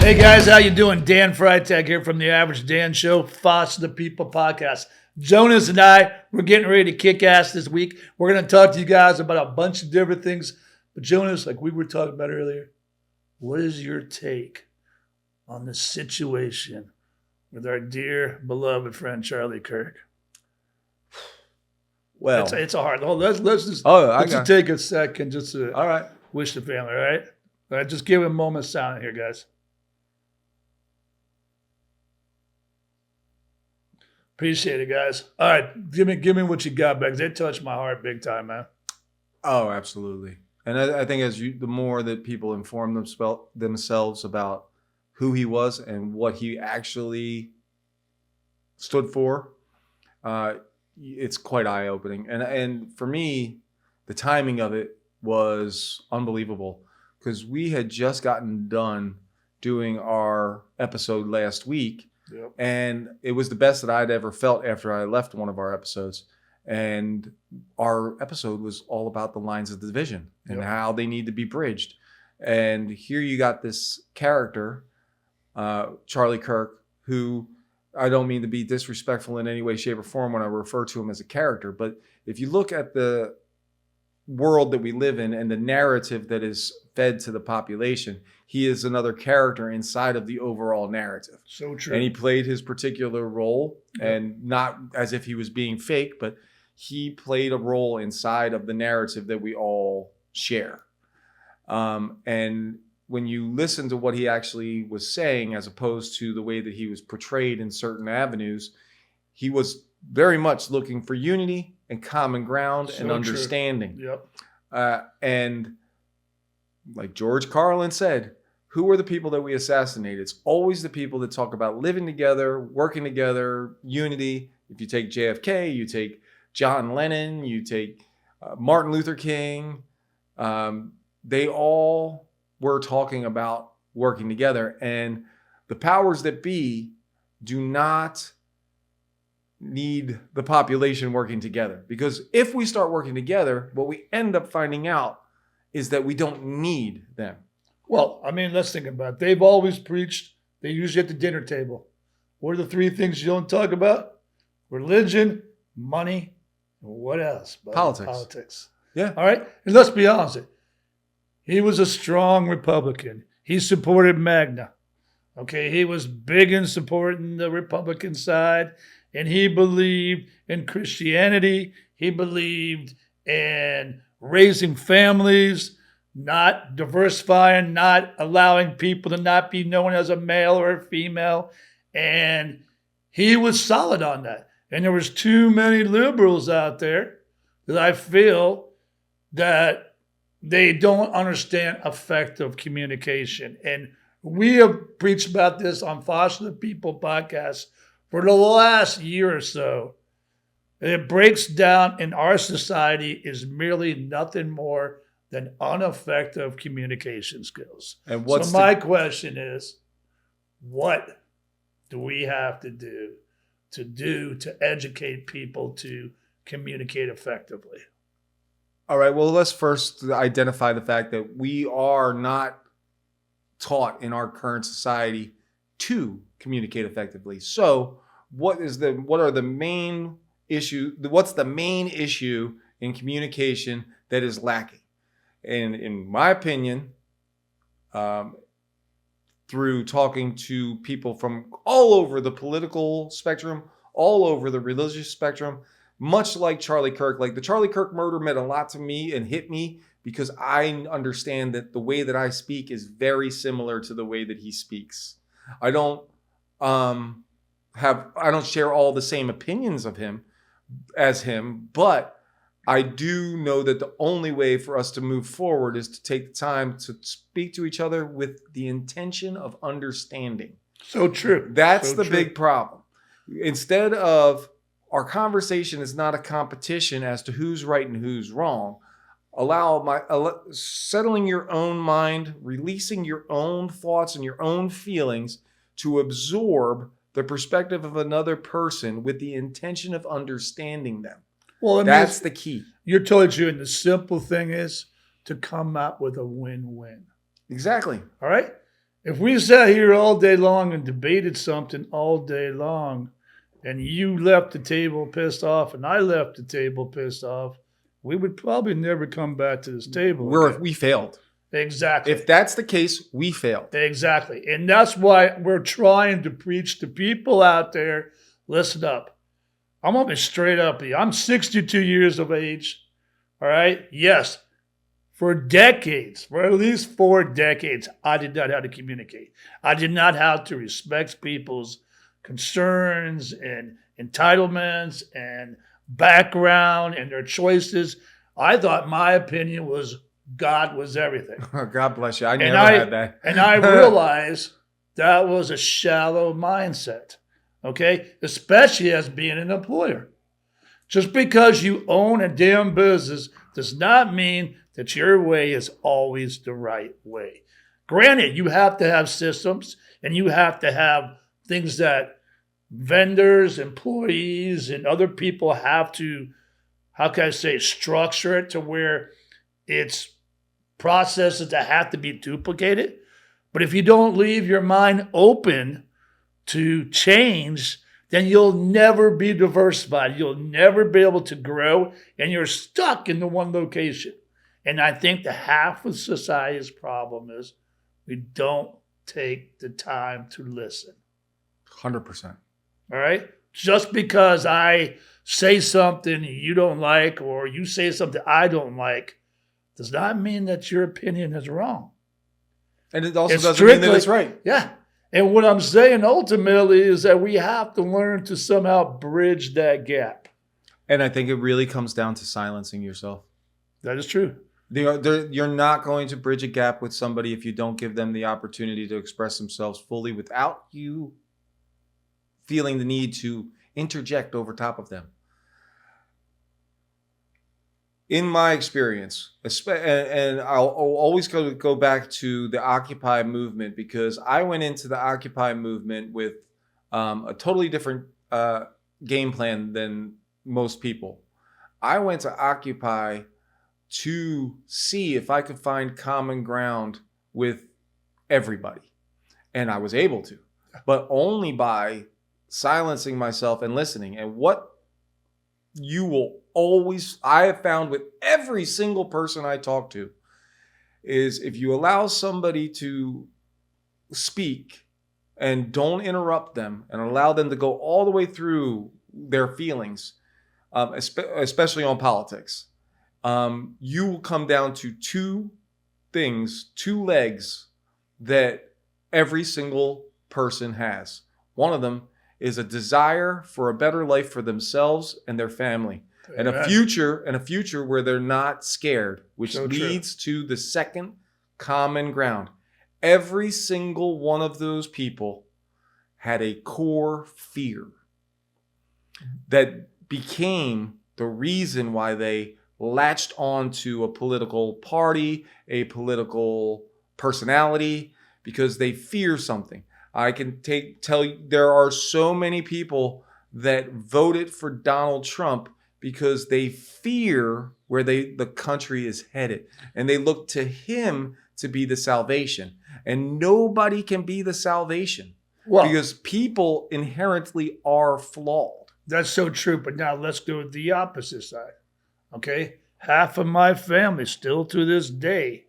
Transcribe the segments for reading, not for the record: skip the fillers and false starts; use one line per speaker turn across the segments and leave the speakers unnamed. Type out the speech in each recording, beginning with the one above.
Hey guys, how you doing? Dan Freitag here from the Average Dan Show, Foster the People podcast. Jonas and I, we're getting ready to kick ass this week. We're going to talk to you guys about a bunch of different things. But Jonas, like we were talking about earlier, what is your take on the situation with our dear, beloved friend Charlie Kirk?
Well,
it's a hard. Let's just take a second just to
all right.
wish the family. All right, just give a moment of silence here, guys. Appreciate it, guys. All right, give me what you got, because it touched my heart big time, man.
Oh, absolutely. And I think the more that people inform themselves about who he was and what he actually stood for, it's quite eye-opening. And for me, the timing of it was unbelievable because we had just gotten done doing our episode last week.
Yep.
And it was the best that I'd ever felt after I left one of our episodes. And our episode was all about the lines of division and how they need to be bridged. And here you got this character, Charlie Kirk, who I don't mean to be disrespectful in any way, shape, or form when I refer to him as a character. But if you look at the world that we live in and the narrative that is fed to the population, he is another character inside of the overall narrative.
So true.
And he played his particular role, and not as if he was being fake, but he played a role inside of the narrative that we all share. And when you listen to what he actually was saying, as opposed to the way that he was portrayed in certain avenues, he was very much looking for unity and common ground and understanding.
Yep.
And like George Carlin said, who are the people that we assassinate? It's always the people that talk about living together, working together, unity. If you take JFK, you take John Lennon, you take Martin Luther King, they all were talking about working together. And the powers that be do not need the population working together. Because if we start working together, what we end up finding out is that we don't need them.
Well, I mean, let's think about it. They've always preached, they usually at the dinner table. What are the three things you don't talk about? Religion, money, and what else?
Politics. Yeah.
All right? And let's be honest. He was a strong Republican. He supported MAGA. Okay, he was big in supporting the Republican side, and he believed in Christianity. He believed in raising families, not diversifying, not allowing people to not be known as a male or a female. And he was solid on that. And there was too many liberals out there that I feel that they don't understand effective communication. And we have preached about this on Foster the People podcast for the last year or so. It breaks down in our society is merely nothing more than ineffective communication skills.
And
my question is, what do we have to do to educate people to communicate effectively?
All right, well, let's first identify the fact that we are not taught in our current society to communicate effectively. So what's the main issue in communication that is lacking? And in my opinion, through talking to people from all over the political spectrum, all over the religious spectrum, much like Charlie Kirk, like the Charlie Kirk murder meant a lot to me and hit me because I understand that the way that I speak is very similar to the way that he speaks. I don't share all the same opinions of him as him, but I do know that the only way for us to move forward is to take the time to speak to each other with the intention of understanding.
So true.
That's the big problem. Instead of our conversation is not a competition as to who's right and who's wrong. Settling your own mind, releasing your own thoughts and your own feelings to absorb the perspective of another person with the intention of understanding them. Well, that's the key.
You're totally true. And the simple thing is to come up with a win-win.
Exactly.
All right? If we sat here all day long and debated something all day long, and you left the table pissed off and I left the table pissed off, we would probably never come back to this table.
We failed.
Exactly.
If that's the case, we failed.
Exactly. And that's why we're trying to preach to people out there, listen up. I'm going to be straight up with you. I'm 62 years of age. All right? Yes. For decades, for at least 4 decades, I did not have to communicate. I did not have to respect people's concerns and entitlements and background and their choices. I thought my opinion was God was everything.
God bless you. I never had that.
And I realized that was a shallow mindset, okay? Especially as being an employer. Just because you own a damn business does not mean that your way is always the right way. Granted, you have to have systems and you have to have things that vendors, employees, and other people have to, how can I say, structure it to where it's processes that have to be duplicated. But if you don't leave your mind open to change, then you'll never be diversified. You'll never be able to grow, and you're stuck in the one location. And I think the half of society's problem is we don't take the time to listen.
100%.
All right? Just because I say something you don't like or you say something I don't like does not mean that your opinion is wrong.
And it also doesn't mean that it's right.
Yeah. And what I'm saying ultimately is that we have to learn to somehow bridge that gap.
And I think it really comes down to silencing yourself.
That is true.
You're not going to bridge a gap with somebody if you don't give them the opportunity to express themselves fully without you feeling the need to interject over top of them. In my experience, and I'll always go back to the Occupy movement, because I went into the Occupy movement with a totally different game plan than most people. I went to Occupy to see if I could find common ground with everybody. And I was able to, but only by silencing myself and listening. And what you will always, I have found with every single person I talk to, is if you allow somebody to speak and don't interrupt them and allow them to go all the way through their feelings, especially on politics, you will come down to 2 things, 2 legs that every single person has. One of them is a desire for a better life for themselves and their family. And a future where they're not scared, which leads to the second common ground. Every single one of those people had a core fear that became the reason why they latched onto a political party, a political personality, because they fear something. I can tell you there are so many people that voted for Donald Trump because they fear where the country is headed. And they look to him to be the salvation. And nobody can be the salvation. Because people inherently are flawed.
That's so true. But now let's go to the opposite side. Okay? Half of my family still to this day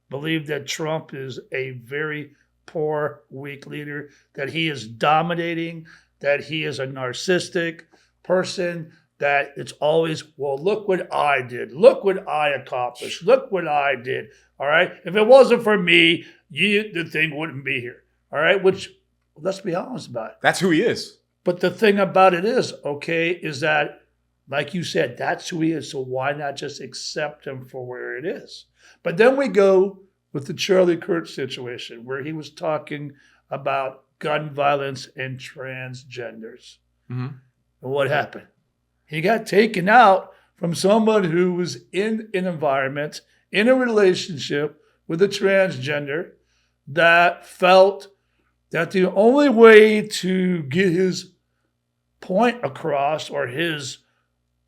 believe that Trump is a very poor, weak leader, that he is dominating, that he is a narcissistic person, that it's always, well, look what I did. Look what I accomplished. Look what I did. All right? If it wasn't for me, the thing wouldn't be here. All right? Which, let's be honest about it.
That's who he is.
But the thing about it is, okay, is that, like you said, that's who he is. So why not just accept him for where it is? But then we go with the Charlie Kirk situation, where he was talking about gun violence and transgenders. Mm-hmm. And what happened? He got taken out from someone who was in an environment, in a relationship with a transgender, that felt that the only way to get his point across or his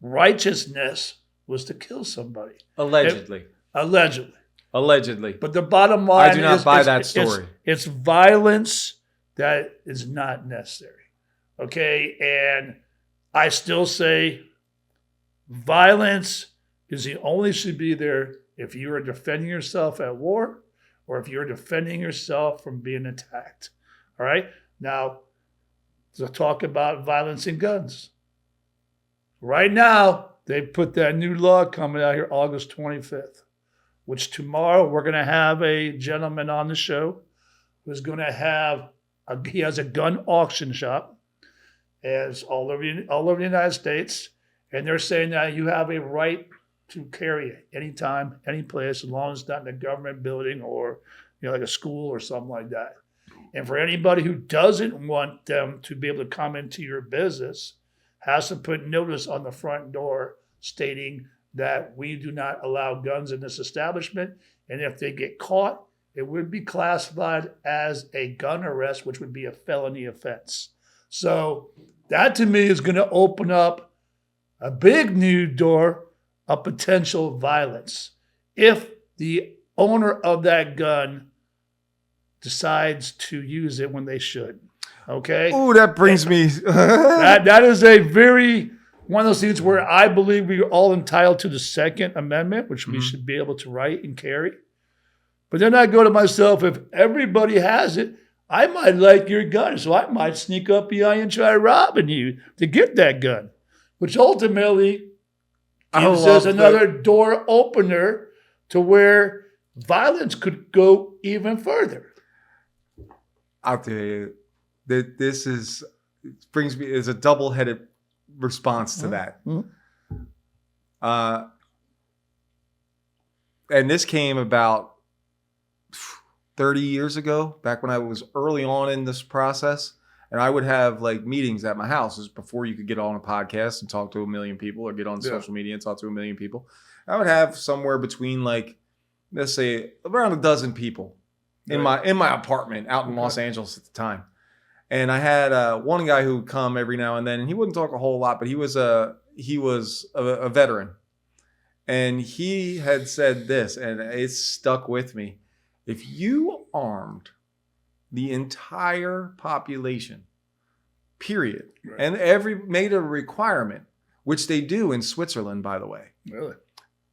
righteousness was to kill somebody.
Allegedly.
Allegedly.
Allegedly.
But the bottom line
I do not buy that story.
It's violence that is not necessary. Okay? And I still say violence is the only should be there if you are defending yourself at war or if you're defending yourself from being attacked. All right? Now, to talk about violence and guns. Right now, they put that new law coming out here August 25th, which tomorrow we're going to have a gentleman on the show who's going to have, he has a gun auction shop as all over the United States. And they're saying that you have a right to carry it anytime, any place, as long as it's not in a government building or like a school or something like that. And for anybody who doesn't want them to be able to come into your business, has to put notice on the front door stating that we do not allow guns in this establishment. And if they get caught, it would be classified as a gun arrest, which would be a felony offense. So that to me is going to open up a big new door of potential violence. If the owner of that gun decides to use it when they should. Okay?
Ooh, that brings me...
that is a very... one of those things where I believe we are all entitled to the Second Amendment, which we should be able to write and carry. But then I go to myself, if everybody has it, I might like your gun, so I might sneak up behind you and try robbing you to get that gun, which ultimately gives us another door opener to where violence could go even further.
I'll tell you, that this is brings me is a double-headed response to that. And this came about 30 years ago, back when I was early on in this process. And I would have like meetings at my house. This is before you could get on a podcast and talk to a million people or get on social media and talk to a million people. I would have somewhere between like, let's say around a dozen people in my apartment out in Los Angeles at the time. And I had one guy who would come every now and then, and he wouldn't talk a whole lot, but he was a veteran. And he had said this, and it stuck with me. If you armed the entire population, period, and made a requirement, which they do in Switzerland, by the way.
Really?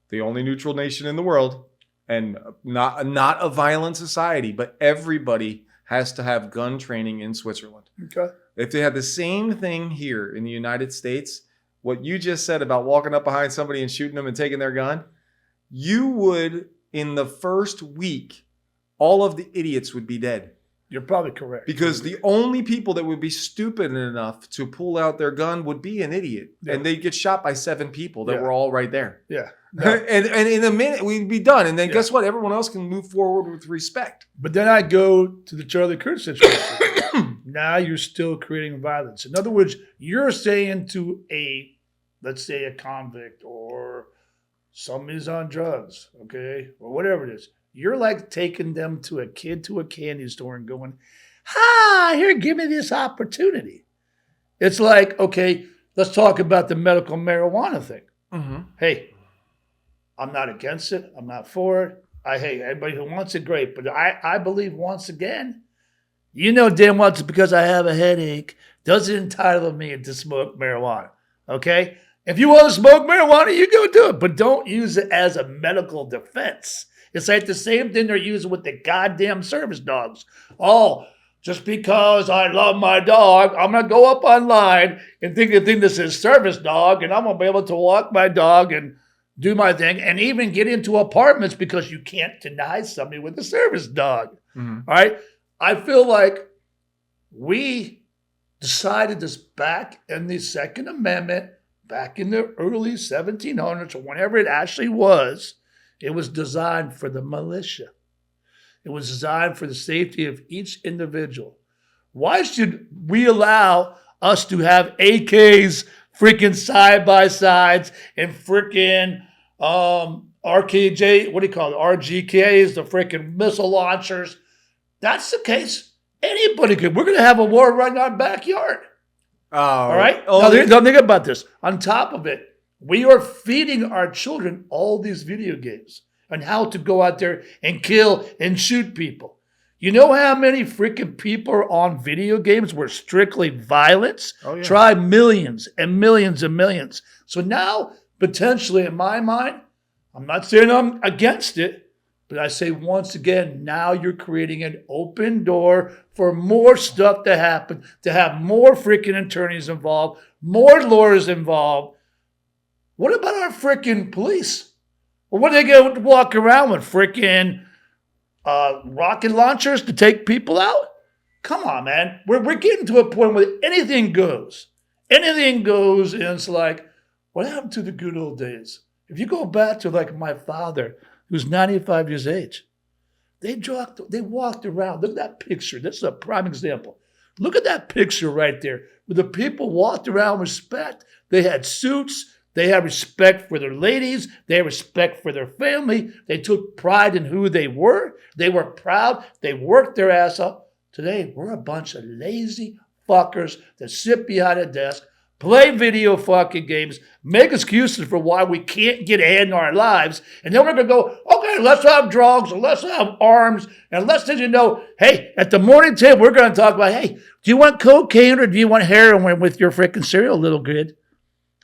The only neutral nation in the world, and not a violent society, but everybody has to have gun training in Switzerland.
Okay.
If they had the same thing here in the United States, what you just said about walking up behind somebody and shooting them and taking their gun, you would, in the first week, all of the idiots would be dead.
You're probably correct.
Because the only people that would be stupid enough to pull out their gun would be an idiot. Yeah. And they'd get shot by 7 people that were all right there.
Yeah.
No. and in a minute, we'd be done. And then guess what? Everyone else can move forward with respect.
But then I go to the Charlie Kirk situation. Now you're still creating violence. In other words, you're saying to let's say a convict or somebody's on drugs, okay, or whatever it is. You're like taking them to a candy store and going, here, give me this opportunity. It's like, okay, let's talk about the medical marijuana thing. Mm-hmm. Hey, I'm not against it. I'm not for it. Hey, everybody who wants it, great. But I believe once again, you know damn well it's because I have a headache doesn't entitle me to smoke marijuana, okay? If you want to smoke marijuana, you go do it. But don't use it as a medical defense. It's like the same thing they're using with the goddamn service dogs. Oh, just because I love my dog, I'm going to go up online and think this is service dog, and I'm going to be able to walk my dog and do my thing, and even get into apartments because you can't deny somebody with a service dog. Mm-hmm. All right? I feel like we decided this back in the Second Amendment, back in the early 1700s, or whenever it actually was. It was designed for the militia. It was designed for the safety of each individual. Why should we allow us to have AKs, freaking side-by-sides, and freaking RKJ, what do you call it, RGKs, the freaking missile launchers? That's the case. Anybody could. We're going to have a war right in our backyard. All right? Now think about this. On top of it, we are feeding our children all these video games. on how to go out there and kill and shoot people. You know how many freaking people are on video games where strictly violence?
Oh, yeah.
Try millions and millions and millions. So now, potentially, in my mind, I'm not saying I'm against it, but I say once again, now you're creating an open door for more stuff to happen, to have more freaking attorneys involved, more lawyers involved. What about our freaking police? Well, what are they going to walk around with? Freaking rocket launchers to take people out? Come on, man. We're getting to a point where anything goes. Anything goes, and it's like, what happened to the good old days? If you go back to like my father, who's 95 years of age, they walked around. Look at that picture. This is a prime example. Look at that picture right there, where the people walked around with respect. They had suits. They had respect for their ladies. They had respect for their family. They took pride in who they were. They were proud. They worked their ass up. Today, we're a bunch of lazy fuckers that sit behind a desk, play video fucking games, make excuses for why we can't get ahead in our lives, and then we're going to go, okay, let's have drugs, and let's have arms, and let's let you know, hey, at the morning table, we're going to talk about, hey, do you want cocaine or do you want heroin with your freaking cereal, little kid?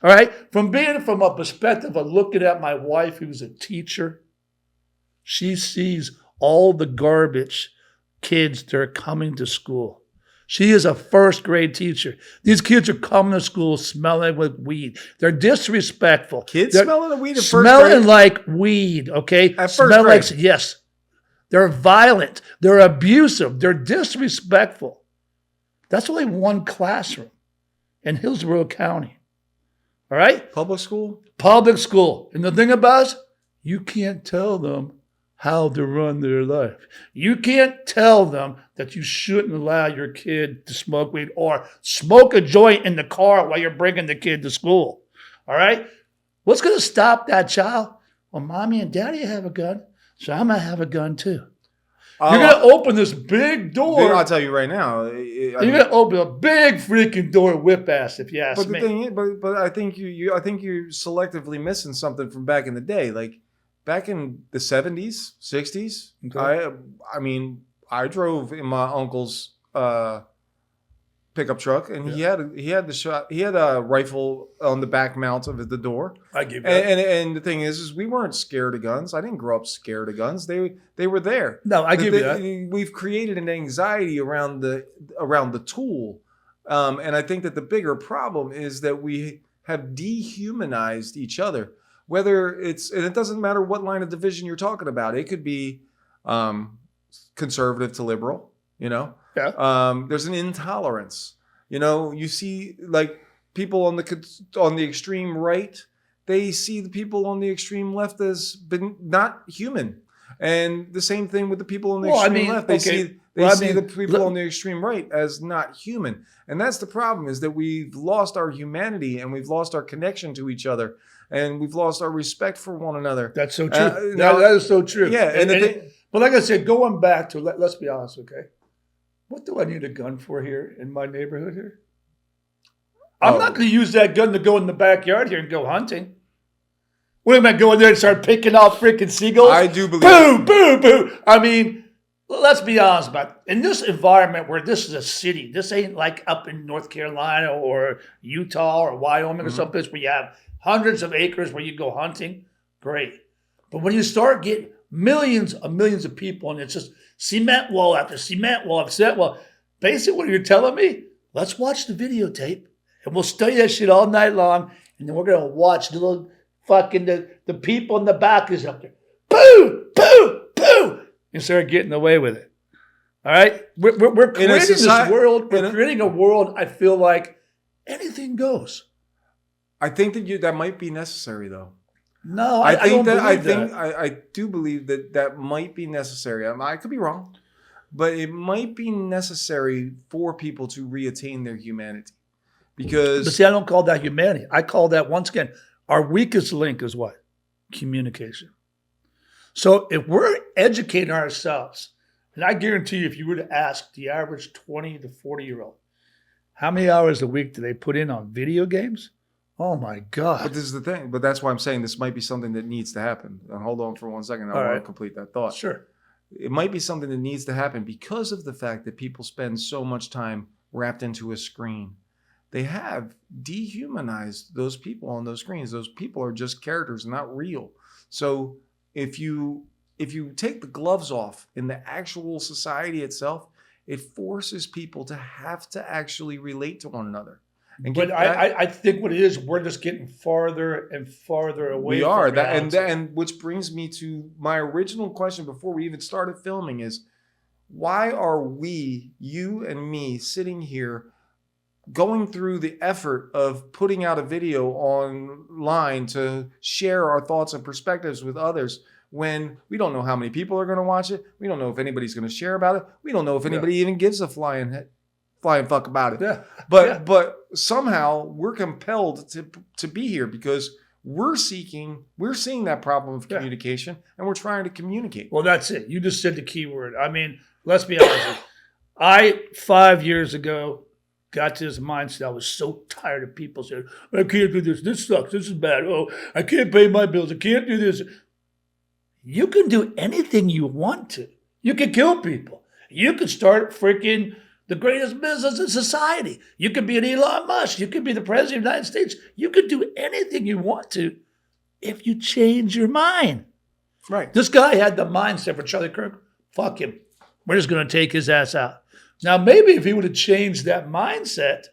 All right? From a perspective of looking at my wife, who's a teacher, she sees all the garbage kids that are coming to school. She is a first grade teacher. These kids are coming to school smelling with weed. They're disrespectful.
Kids smelling the weed at first grade?
Smelling like weed, okay?
At first grade?
Yes. They're violent. They're abusive. They're disrespectful. That's only one classroom in Hillsborough County. All right?
Public school?
Public school. And the thing about it, you can't tell them how to run their life. You can't tell them that you shouldn't allow your kid to smoke weed or smoke a joint in the car while you're bringing the kid to school. All right? What's going to stop that child? Well, mommy and daddy have a gun, so I'm going to have a gun too. You're going to open this big door.
Dude, I'll tell you right now.
You're going to open a big freaking door, whip ass, if you ask me.
The thing is, but I think you're selectively missing something from back in the day. Like back in the 70s, 60s, okay. I drove in my uncle's pickup truck, and he had a rifle on the back mount of the door.
I give you that.
And the thing is we weren't scared of guns. I didn't grow up scared of guns. They were there.
No, I give you that.
We've created an anxiety around the tool, and I think that the bigger problem is that we have dehumanized each other. Whether and it doesn't matter what line of division you're talking about. It could be conservative to liberal, you know.
Yeah.
There's an intolerance. You know, you see like people on the extreme right, they see the people on the extreme left as not human. And the same thing with the people on the extreme left. They see the people on the extreme right as not human. And that's the problem, is that we've lost our humanity and we've lost our connection to each other. And we've lost our respect for one another.
That's so true. That is so true.
Yeah.
But like I said, going back to, let's be honest, okay? What do I need a gun for here in my neighborhood here? I'm not going to use that gun to go in the backyard here and go hunting. What am I going there and start picking off freaking seagulls?
I do believe.
Boo, boo, boo. I mean, let's be honest about it. In this environment where this is a city, this ain't like up in North Carolina or Utah or Wyoming or someplace where you have hundreds of acres where you go hunting. Great. But when you start getting millions of people and it's just cement wall after cement wall after cement wall, basically what you're telling me, let's watch the videotape and we'll study that shit all night long, and then we're going to watch the little fucking the people in the back is up there. Boo! Boo! Boo! And start getting away with it. All right? We're creating this world. We're creating a world, I feel like anything goes.
I think that might be necessary, though.
No, I don't believe that.
I do believe that might be necessary. I could be wrong, but it might be necessary for people to reattain their humanity. But
see, I don't call that humanity. I call that, once again, our weakest link is what? Communication. So if we're educating ourselves, and I guarantee you, if you were to ask the average 20 to 40-year-old, how many hours a week do they put in on video games Oh my
But
God.
this is the thing. But that's why I'm saying this might be something that needs to happen. And hold on for 1 second. I
All
want
right.
to complete that thought.
Sure.
It might be something that needs to happen because of the fact that people spend so much time wrapped into a screen. They have dehumanized those people on those screens. Those people are just characters, not real. So if you take the gloves off in the actual society itself, it forces people to have to actually relate to one another. And
But
get that-
I think what it is, we're just getting farther and farther away
we
from
are
reality.
and which brings me to my original question before we even started filming is why are we, you and me, sitting here going through the effort of putting out a video online to share our thoughts and perspectives with others when we don't know how many people are going to watch it? We don't know if anybody's going to share about it. We don't know if anybody even gives a flying fuck about it.
Yeah.
But somehow we're compelled to be here because we're seeing that problem of communication and we're trying to communicate.
Well, that's it. You just said the key word. I mean, let's be honest. I 5 years ago got to this mindset. I was so tired of people saying, I can't do this. This sucks. This is bad. Oh, I can't pay my bills. I can't do this. You can do anything you want to. You can kill people. You can start freaking the greatest business in society. You could be an Elon Musk. You could be the president of the United States. You could do anything you want to if you change your mind.
Right.
This guy had the mindset for Charlie Kirk. Fuck him. We're just going to take his ass out. Now, maybe if he would have changed that mindset,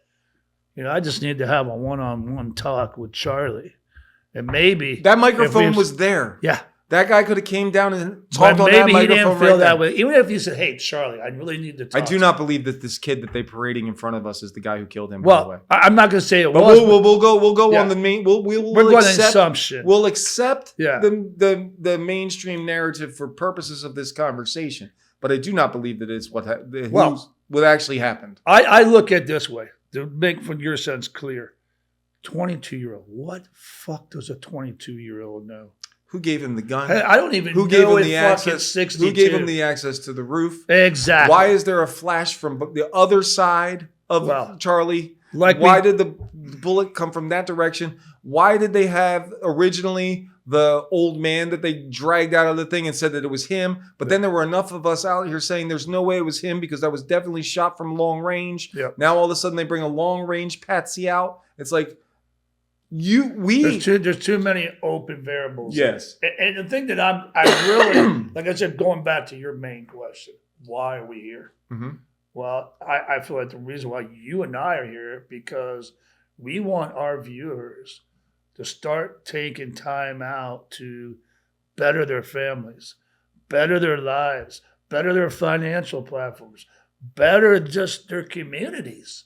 I just need to have a one-on-one talk with Charlie. And maybe
that microphone was there.
Yeah.
That guy could have came down and talked
But
on that
maybe he
microphone
didn't feel
right
that
then.
way. Even if you said, hey, Charlie, I really need to talk.
I do not believe that this kid that they parading in front of us is the guy who killed him, by the way.
Well, I'm not going to say it
But
was.
we'll go
Yeah.
on the main. We're
going
accept,
assumption.
We'll accept
Yeah.
the mainstream narrative for purposes of this conversation. But I do not believe that it's what actually happened.
I look at it this way to make from your sense clear. 22-year-old. What the fuck does a 22-year-old know?
Who gave him the gun?
I don't even
Who gave
know
him the
fucking
access?
62.
Who gave him the access to the roof?
Exactly.
Why is there a flash from the other side of Charlie? Why did the bullet come from that direction? Why did they have originally the old man that they dragged out of the thing and said that it was him? But then there were enough of us out here saying there's no way it was him because that was definitely shot from long range.
Yep.
Now all of a sudden they bring a long range patsy out. It's like
there's too many open variables.
Yes.
And the thing that I really, like I said, going back to your main question, why are we here?
Mm-hmm.
Well, I feel like the reason why you and I are here because we want our viewers to start taking time out to better their families, better their lives, better their financial platforms, better just their communities.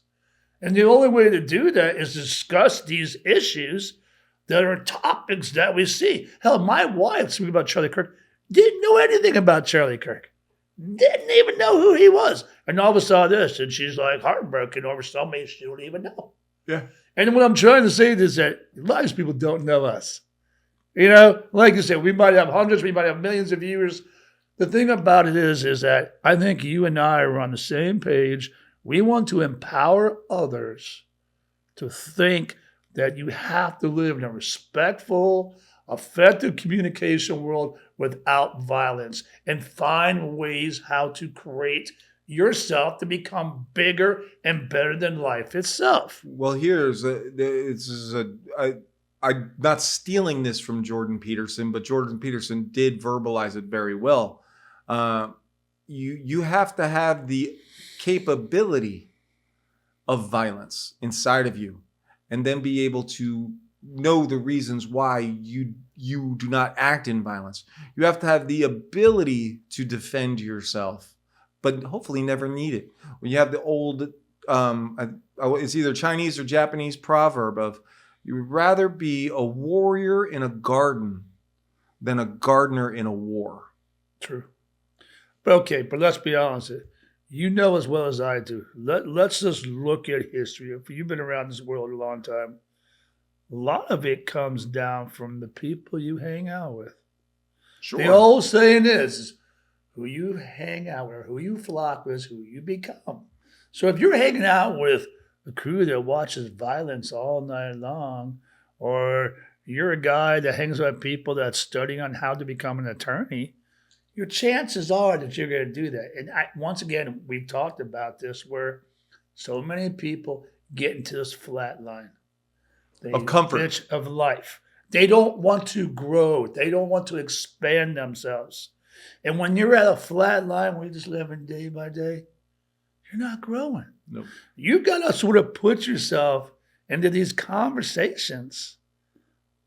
And the only way to do that is discuss these issues that are topics that we see. Hell, my wife, speaking about Charlie Kirk, didn't know anything about Charlie Kirk. Didn't even know who he was. And all of a sudden this, and she's like heartbroken over somebody she don't even know.
Yeah.
And what I'm trying to say is that a lot of these people don't know us. Like you said, we might have hundreds, we might have millions of viewers. The thing about it is that I think you and I are on the same page. We want to empower others to think that you have to live in a respectful, effective communication world without violence and find ways how to create yourself to become bigger and better than life itself.
Well, I'm not stealing this from Jordan Peterson, but Jordan Peterson did verbalize it very well. You have to have the capability of violence inside of you and then be able to know the reasons why you do not act in violence. You have to have the ability to defend yourself, but hopefully never need it. When you have the old, it's either Chinese or Japanese proverb of, you would rather be a warrior in a garden than a gardener in a war.
True. But let's be honest. You know as well as I do. Let's just look at history. If you've been around this world a long time, a lot of it comes down from the people you hang out with.
Sure.
The old saying is, who you hang out with, who you flock with, who you become. So if you're hanging out with a crew that watches violence all night long, or you're a guy that hangs with people that's studying on how to become an attorney, your chances are that you're going to do that. And once again, we've talked about this where so many people get into this flat line
of comfort
of life. They don't want to grow. They don't want to expand themselves. And when you're at a flat line where you're just living day by day, you're not growing.
Nope.
You've got to sort of put yourself into these conversations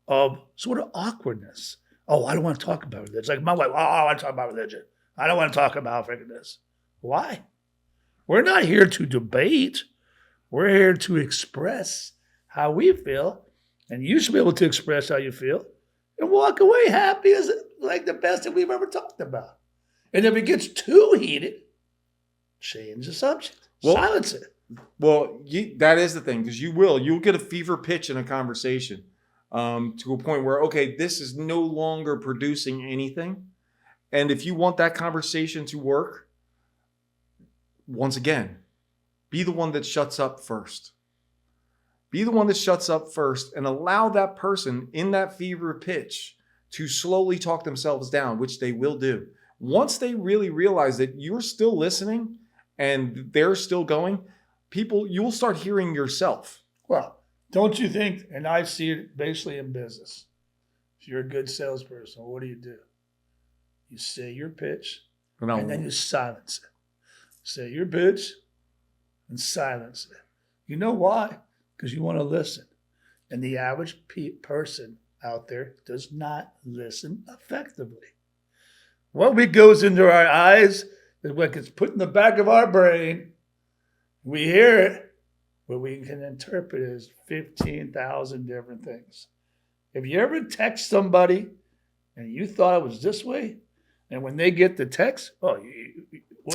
of sort of awkwardness. Oh, I don't want to talk about religion. It's like my wife, oh, I don't want to talk about religion. I don't want to talk about freaking this. Why? We're not here to debate. We're here to express how we feel. And you should be able to express how you feel and walk away happy as like the best that we've ever talked about. And if it gets too heated, change the subject. Silence it.
Well, that is the thing, because you'll get a fever pitch in a conversation to a point where, okay, this is no longer producing anything. And if you want that conversation to work, once again, be the one that shuts up first. Be the one that shuts up first and allow that person in that fever pitch to slowly talk themselves down, which they will do. Once they really realize that you're still listening and they're still going, you'll start hearing yourself.
Well, don't you think, and I see it basically in business, if you're a good salesperson, what do? You say your pitch, and then you silence it. Say your pitch and silence it. You know why? Because you want to listen. And the average person out there does not listen effectively. What goes into our eyes is what gets put in the back of our brain. We hear it, but we can interpret it as 15,000 different things. If you ever text somebody and you thought it was this way, and when they get the text, what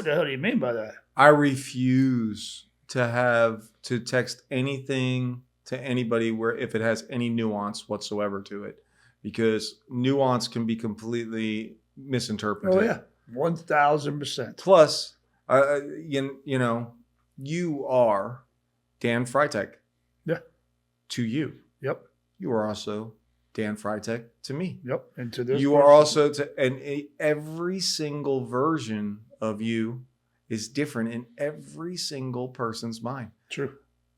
the hell do you mean by that?
I refuse to text anything to anybody where if it has any nuance whatsoever to it, because nuance can be completely misinterpreted.
Oh yeah, 1,000%.
Plus, you are Dan Freitag.
Yeah.
To you.
Yep.
You are also Dan Freitag to me.
Yep. And to this.
You are also every single version of you is different in every single person's mind.
True.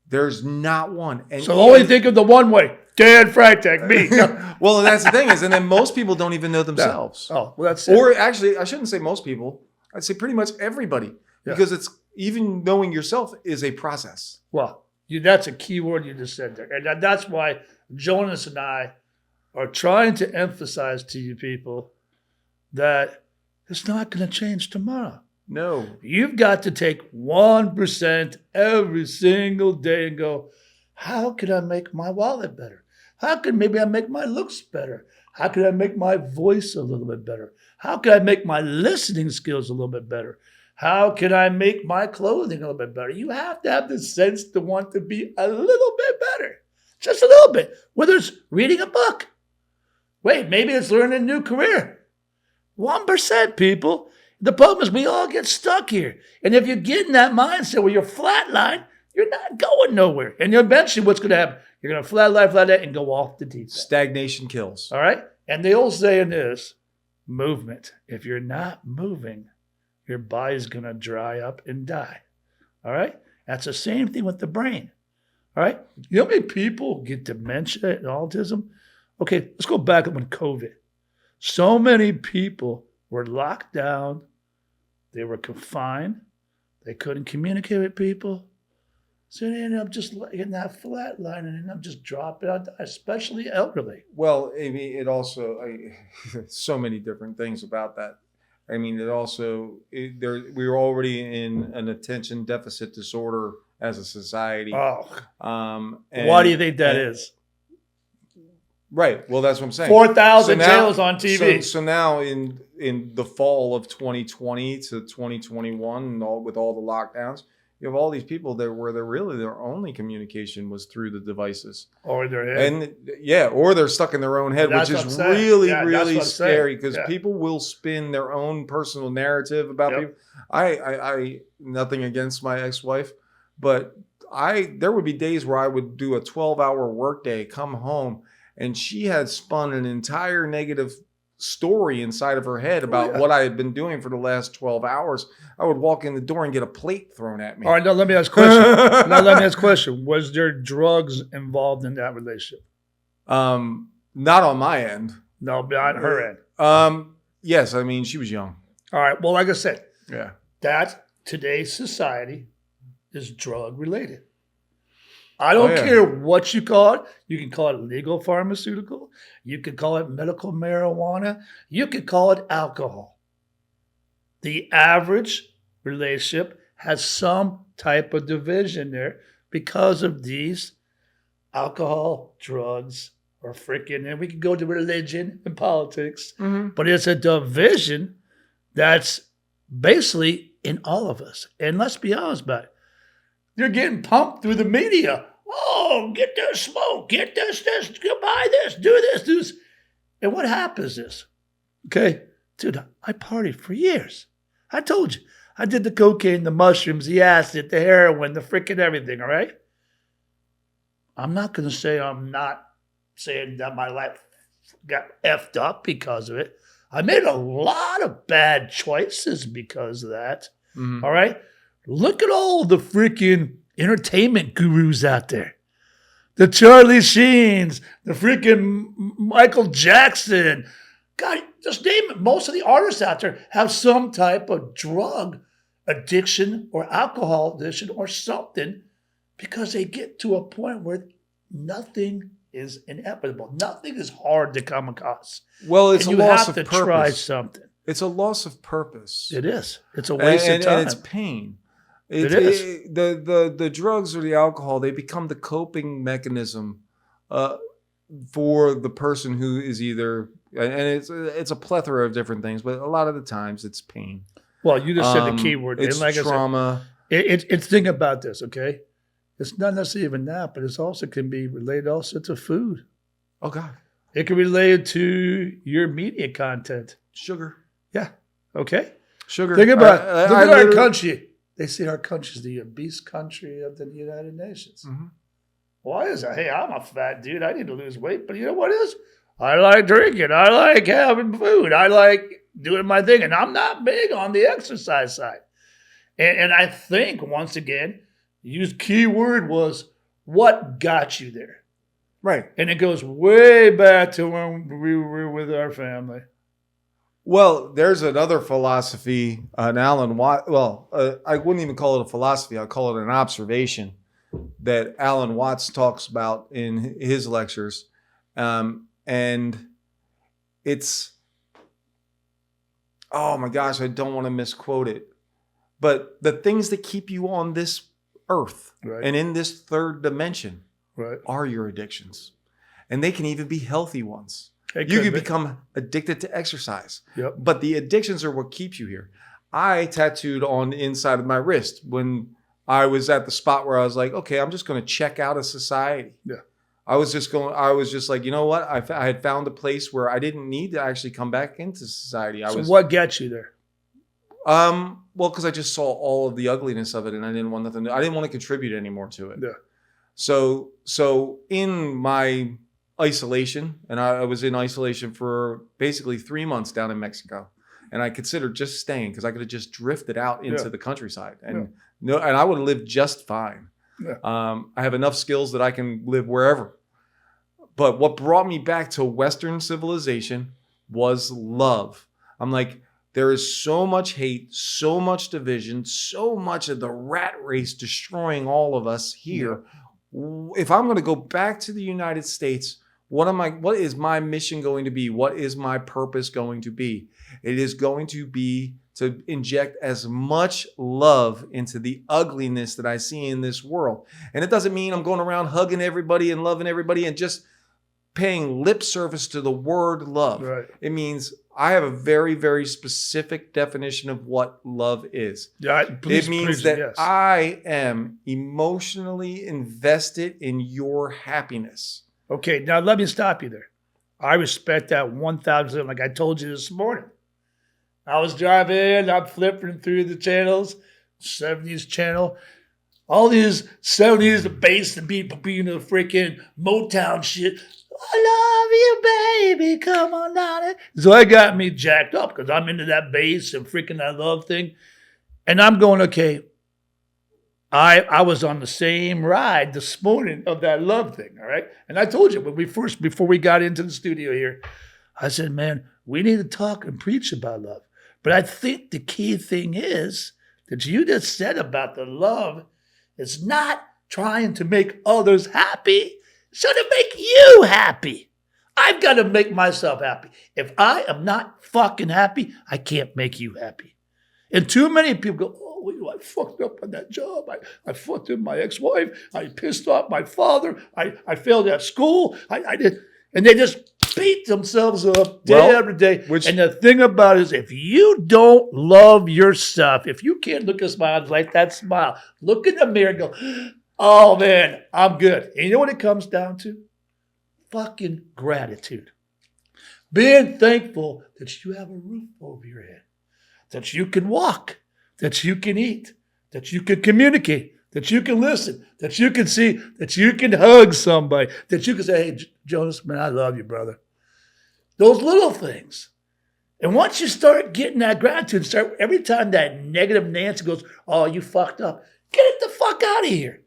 There's not one.
So only think of the one way. Dan Freitag, me.
Well, and that's the thing and then most people don't even know themselves.
No. Oh, well, that's it.
Or actually, I shouldn't say most people. I'd say pretty much everybody. Yeah. Because it's even knowing yourself is a process.
Well, that's a key word you just said there. And that's why Jonas and I are trying to emphasize to you people that it's not going to change tomorrow.
No.
You've got to take 1% every single day and go, how can I make my wallet better? How can maybe I make my looks better? How can I make my voice a little bit better? How can I make my listening skills a little bit better? How can I make my clothing a little bit better? You have to have the sense to want to be a little bit better. Just a little bit. Whether it's reading a book. Wait, maybe it's learning a new career. 1%, people. The problem is we all get stuck here. And if you get in that mindset where you're flatline, you're not going nowhere. And eventually what's going to happen? You're going to flatline, and go off the deep end.
Stagnation kills.
All right? And the old saying is, movement. If you're not moving, your body's going to dry up and die. All right? That's the same thing with the brain. All right? You know how many people get dementia and autism? Okay, let's go back when COVID. So many people were locked down. They were confined. They couldn't communicate with people. So they ended up just getting that flat line and ended up just dropping out, especially elderly.
Well, I mean, it also, so many different things about that. I mean, we're already in an attention deficit disorder as a society.
Oh. Why do you think that is?
Right. Well, that's what I'm saying.
4,000 channels on TV.
So now in the fall of 2020 to 2021, and with all the lockdowns, you have all these people there where their only communication was through the devices.
Or their head.
And or they're stuck in their own head, which is really scary because people will spin their own personal narrative about people. I nothing against my ex-wife, But there would be days where I would do a 12-hour workday, come home, and she had spun an entire negative story inside of her head about what I had been doing for the last 12 hours. I would walk in the door and get a plate thrown at me.
All right, now let me ask a question. Was there drugs involved in that relationship?
Not on my end.
No, not her end.
Yes, I mean, she was young.
All right, well, like I said,
Yeah.
that today's society is drug related. I don't care what you call it. You can call it legal pharmaceutical. You can call it medical marijuana. You can call it alcohol. The average relationship has some type of division there because of these alcohol, drugs, or freaking, and we can go to religion and politics, but it's a division that's basically in all of us. And let's be honest about it. They're getting pumped through the media. Oh, get this smoke, get this, buy this, do this. And what happens is, okay, dude, I partied for years. I told you. I did the cocaine, the mushrooms, the acid, the heroin, the freaking everything, all right? I'm not going to say I'm not saying that my life got effed up because of it. I made a lot of bad choices because of that, all right? Look at all the freaking entertainment gurus out there. The Charlie Sheens, the freaking Michael Jackson. God, just name it. Most of the artists out there have some type of drug addiction or alcohol addiction or something because they get to a point where nothing is inevitable. Nothing is hard to come across.
Well, it's a loss of
purpose. You have to try something.
It's a loss of purpose.
It is. It's a waste of time.
And it's pain.
It is.
The drugs or the alcohol, they become the coping mechanism for the person who is either, and it's a plethora of different things, but a lot of the times it's pain.
Well, you just said the key word.
It's
like
trauma.
It's think about this, okay? It's not necessarily even that, but it's also can be related also to food.
Oh, God.
It can be related to your media content.
Sugar.
Yeah. Okay.
Sugar.
Think about it. Look at our country. They say our country is the obese country of the United Nations. Why is that? Hey, I'm a fat dude. I need to lose weight. But you know what it is? I like drinking. I like having food. I like doing my thing. And I'm not big on the exercise side. And I think, once again, used key word was what got you there.
Right.
And it goes way back to when we were with our family.
Well, there's another philosophy, an Alan Watts. Well, I wouldn't even call it a philosophy. I'd call it an observation that Alan Watts talks about in his lectures. And it's, oh my gosh, I don't want to misquote it. But the things that keep you on this earth and in this third dimension are your addictions. And they can even be healthy ones. You can become addicted to exercise. But the addictions are what keeps you here. I tattooed on the inside of my wrist when I was at the spot where I was like, okay, I'm just going to check out of society. I was just like, you know what? I had found a place where I didn't need to actually come back into society.
What got you there?
Well, because I just saw all of the ugliness of it and I didn't want nothing. I didn't want to contribute anymore to it. So in my isolation, and I was in isolation for basically 3 months down in Mexico, and I considered just staying because I could have just drifted out into the countryside, and and I would have lived just fine. I have enough skills that I can live wherever. But what brought me back to Western civilization was love. I'm like, there is so much hate, so much division, so much of the rat race destroying all of us here. If I'm going to go back to the United States, what is my mission going to be? What is my purpose going to be? It is going to be to inject as much love into the ugliness that I see in this world. And it doesn't mean I'm going around hugging everybody and loving everybody and just paying lip service to the word love. It means I have a very, very specific definition of what love is. It means that I am emotionally invested in your happiness.
Okay, now let me stop you there. I respect that 1,000%. Like I told you this morning, I was driving, I'm flipping through the channels, 70s channel. all these 70s bass and beat being the freaking Motown shit. I love you, baby. Come on down. So I got me jacked up because I'm into that bass and freaking that love thing. And I'm going, okay, I was on the same ride this morning of that love thing, all right? And I told you before we got into the studio here, I said, man, we need to talk and preach about love. But I think the key thing is that you just said about the love is not trying to make others happy, so to make you happy. I've got to make myself happy. If I am not fucking happy, I can't make you happy. And too many people go, oh, I fucked up on that job. I fucked up my ex-wife. I pissed off my father. I failed at school. I did. And they just beat themselves up day after day. And the thing about it is, if you don't love yourself, if you can't look at smile like that smile, look in the mirror and go, oh man, I'm good. And you know what it comes down to? Fucking gratitude. Being thankful that you have a roof over your head, that you can walk, that you can eat, that you can communicate, that you can listen, that you can see, that you can hug somebody, that you can say, hey, Jonas, man, I love you, brother. Those little things. And once you start getting that gratitude, every time that negative Nancy goes, oh, you fucked up, get it the fuck out of here.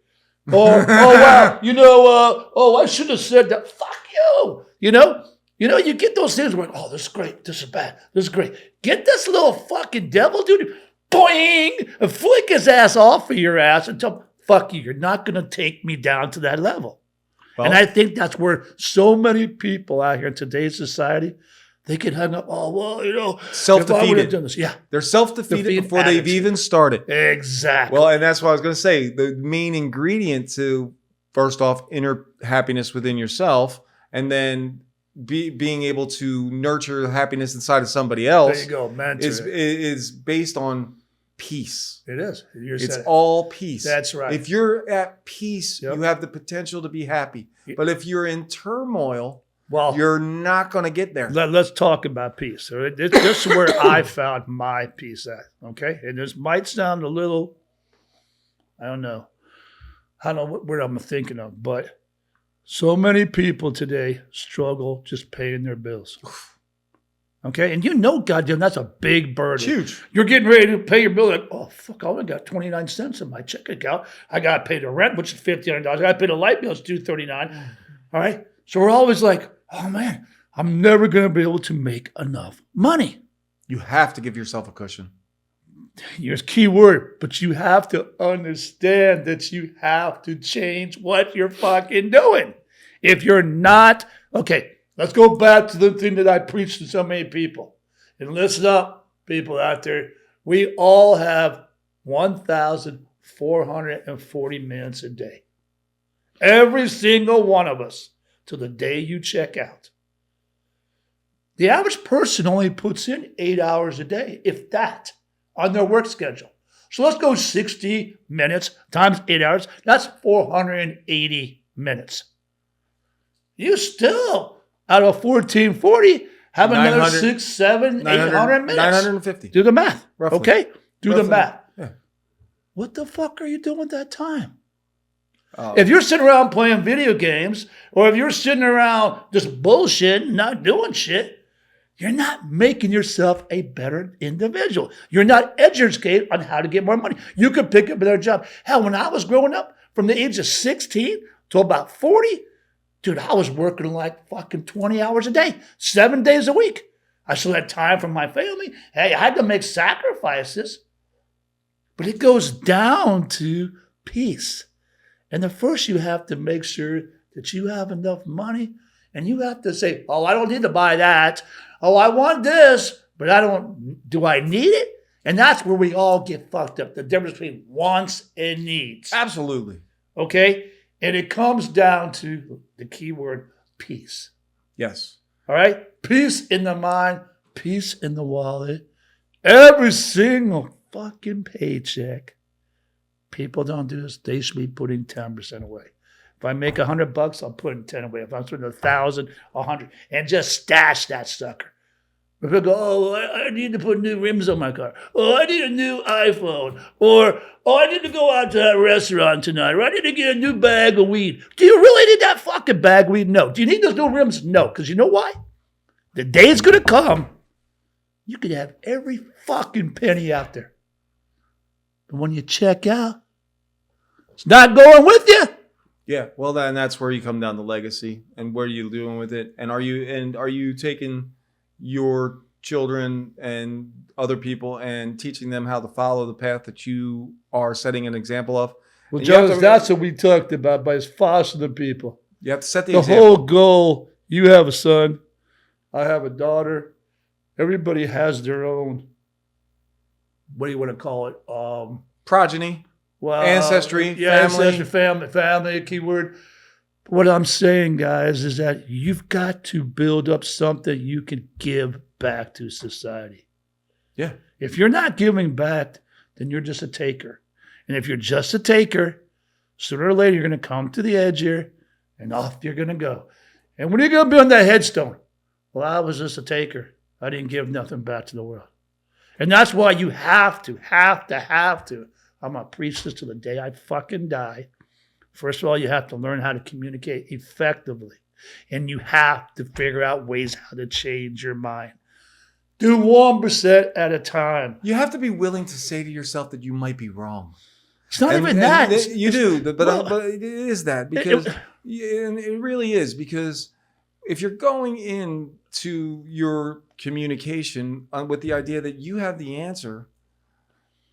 Or, oh, wow, I should have said that. Fuck you. You get those things where, oh, this is great, this is bad, this is great. Get this little fucking devil, dude, boing, and flick his ass off of your ass and tell him, fuck you, you're not going to take me down to that level. Well, and I think that's where so many people out here in today's society, they get hung up,
self-defeated.
Yeah.
They're self-defeated before they've even started.
Exactly.
Well, and that's what I was going to say. The main ingredient to, first off, inner happiness within yourself, and then being able to nurture happiness inside of somebody else.
There you go, man.
Is based on peace.
It is.
It's all peace.
That's right.
If you're at peace, you have the potential to be happy. But if you're in turmoil, you're not going to get there.
Let's talk about peace. So this is where I found my peace at. Okay, and this might sound a little, I don't know what word I'm thinking of, but so many people today struggle just paying their bills. Okay, and goddamn, that's a big burden.
Huge.
You're getting ready to pay your bill, like, oh, fuck, I only got 29 cents in my check account. I got to pay the rent, which is $1,500. I got to pay the light bill, it's $239. All right, so we're always like, oh, man, I'm never going to be able to make enough money.
You have to give yourself a cushion.
Here's key word, but you have to understand that you have to change what you're fucking doing. If you're not, okay, let's go back to the thing that I preached to so many people. And listen up, people out there. We all have 1,440 minutes a day. Every single one of us, till the day you check out. The average person only puts in 8 hours a day, if that, on their work schedule. So let's go 60 minutes times 8 hours. That's 480 minutes. You still, out of 1,440, have another 600, 700, 800 minutes.
950.
Do the math.
Roughly.
Okay? Do the math.
Yeah.
What the fuck are you doing with that time?
Oh.
If you're sitting around playing video games, or if you're sitting around just bullshit, not doing shit, you're not making yourself a better individual. You're not educated on how to get more money. You could pick up another job. Hell, when I was growing up, from the age of 16 to about 40, dude, I was working like fucking 20 hours a day, 7 days a week. I still had time for my family. Hey, I had to make sacrifices. But it goes down to peace. And the first you have to make sure that you have enough money, and you have to say, oh, I don't need to buy that. Oh, I want this, but do I need it? And that's where we all get fucked up. The difference between wants and needs.
Absolutely.
Okay? And it comes down to the key word, peace.
Yes.
All right? Peace in the mind, peace in the wallet. Every single fucking paycheck. People don't do this. They should be putting 10% away. If I make $100, I'm putting 10 away. If I'm putting 1,000, 100, and just stash that sucker. Or people go, oh, I need to put new rims on my car. Oh, I need a new iPhone. Or, oh, I need to go out to that restaurant tonight. Or I need to get a new bag of weed. Do you really need that fucking bag of weed? No. Do you need those new rims? No. Because you know why? The day's going to come, you could have every fucking penny out there. But when you check out, it's not going with you.
Yeah, well, then that's where you come down to legacy and what are you doing with it, and are you taking your children and other people and teaching them how to follow the path that you are setting an example of?
Well, Jonas, that's what we talked about by fostering people.
You have to set the
The
example.
whole goal. You have a son. I have a daughter. Everybody has their own. What do you want to call it?
Progeny.
Well,
Ancestry,
yeah,
family.
ancestry, family, keyword. What I'm saying, guys, is that you've got to build up something you can give back to society.
Yeah.
If you're not giving back, then you're just a taker. And if you're just a taker, sooner or later you're going to come to the edge here, and off you're going to go. And when are you going to be on that headstone? Well, I was just a taker. I didn't give nothing back to the world. And that's why you have to. I'm a priestess to the day I fucking die. First of all, you have to learn how to communicate effectively. And you have to figure out ways how to change your mind. Do 1% at a time.
You have to be willing to say to yourself that you might be wrong.
It's not even that.
You do, but it is that because it really is, because if you're going into your communication with the idea that you have the answer,